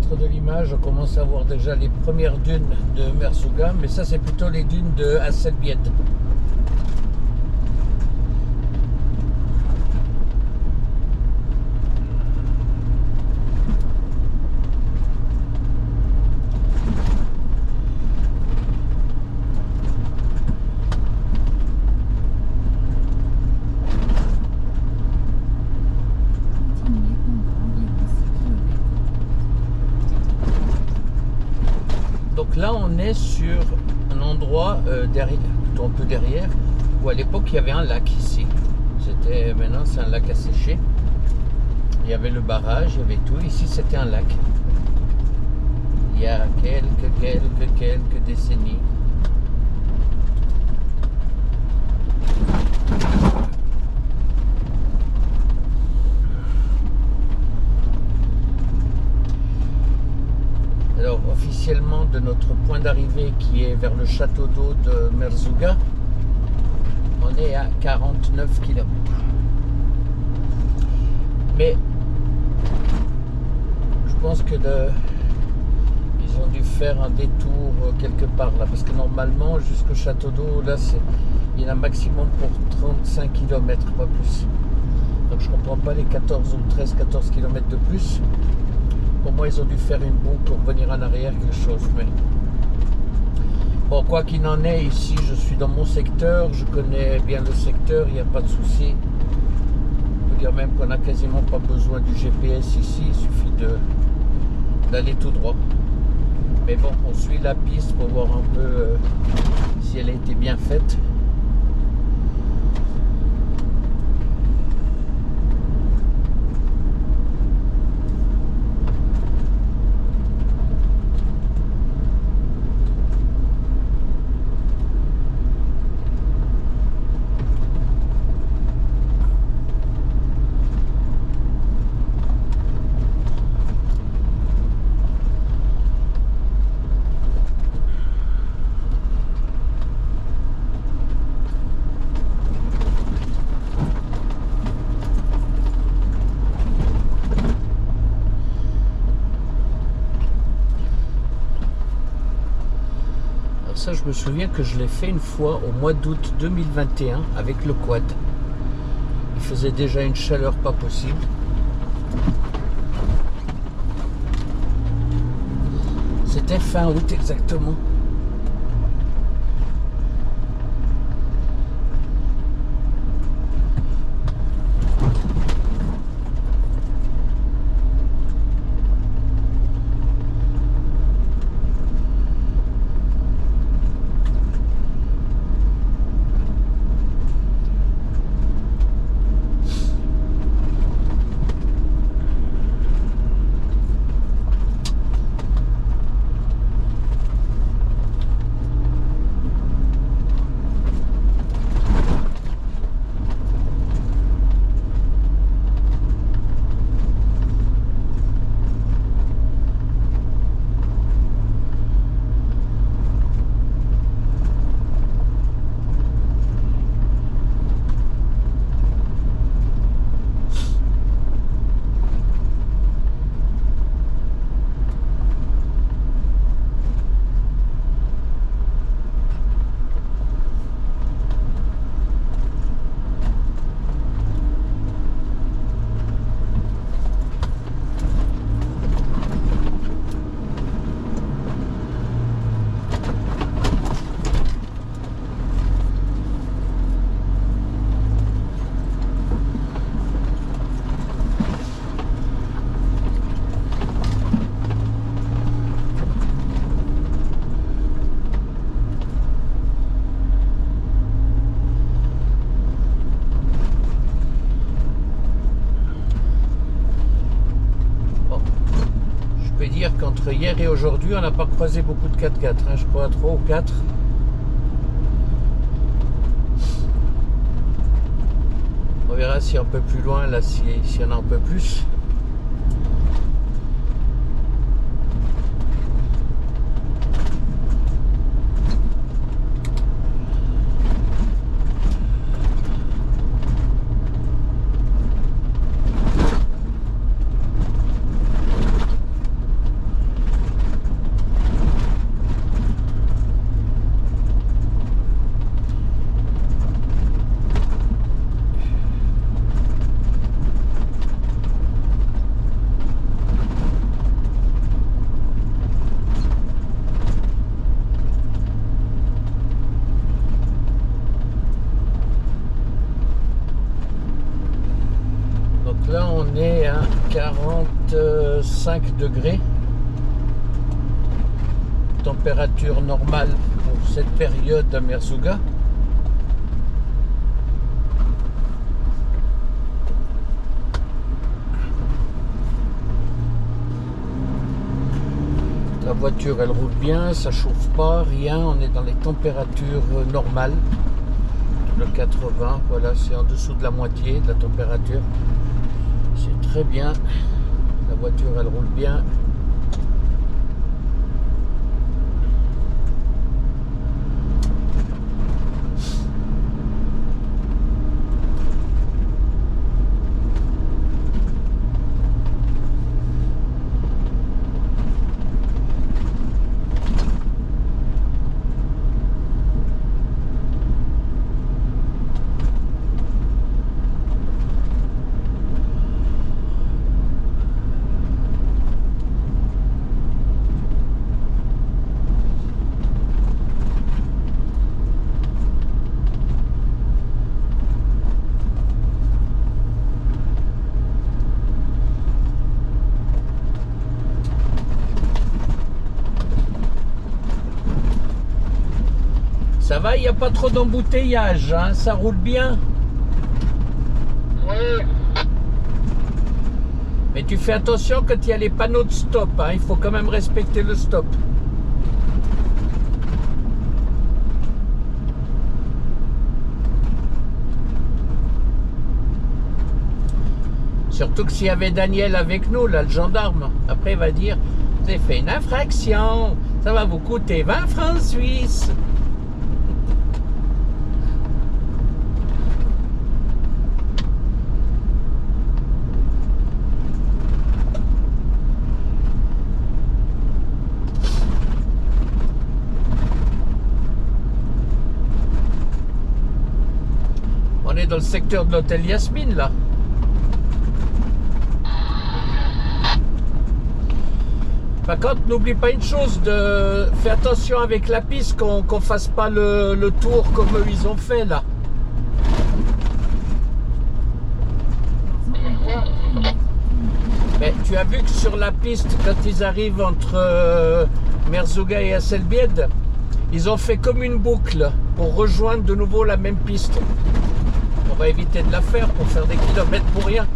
centre de l'image, on commence à voir déjà les premières dunes de Merzouga, mais ça c'est plutôt les dunes de Hasselbiet. Donc là on est sur un endroit derrière, plutôt un peu derrière, où à l'époque il y avait un lac ici. Maintenant c'est un lac asséché. Il y avait le barrage, il y avait tout. Ici c'était un lac. Il y a quelques décennies. Alors officiellement de notre point d'arrivée qui est vers le château d'eau de Merzouga, on est à 49 km. Mais je pense que ils ont dû faire un détour quelque part là, parce que normalement jusqu'au château d'eau là il y en a un maximum pour 35 km, pas plus. Donc je comprends pas les 14 ou 13-14 km de plus. Pour moi ils ont dû faire une boucle pour venir en arrière, quelque chose. Mais bon, quoi qu'il en est, ici je suis dans mon secteur, je connais bien le secteur, il n'y a pas de souci. On peut dire même qu'on n'a quasiment pas besoin du GPS ici, il suffit d'aller tout droit. Mais bon, on suit la piste pour voir un peu si elle a été bien faite. Ça, je me souviens que je l'ai fait une fois au mois d'août 2021 avec le quad. Il faisait déjà une chaleur pas possible. C'était fin août exactement. Dire qu'entre hier et aujourd'hui, on n'a pas croisé beaucoup de 4x4, hein, je crois 3 ou 4. On verra si un peu plus loin, là, s'il y en a un peu plus. Donc là, on est à 45 degrés. Température normale pour cette période à Merzouga. La voiture, elle roule bien, ça chauffe pas, rien. On est dans les températures normales. Le 80, voilà, c'est en dessous de la moitié de la température. C'est très bien. La voiture, elle roule bien. Ça va, il n'y a pas trop d'embouteillage, hein, ça roule bien. Oui. Mais tu fais attention quand il y a les panneaux de stop, hein, il faut quand même respecter le stop. Surtout que s'il y avait Daniel avec nous, là, le gendarme, après il va dire, vous avez fait une infraction, ça va vous coûter 20 francs suisses. On est dans le secteur de l'hôtel Yasmine, là. Par contre, n'oublie pas une chose, fais attention avec la piste, qu'on fasse pas le tour comme eux ils ont fait, là. Mais tu as vu que sur la piste, quand ils arrivent entre Merzouga et Hasselbied, ils ont fait comme une boucle pour rejoindre de nouveau la même piste. On va éviter de la faire pour faire des kilomètres pour rien.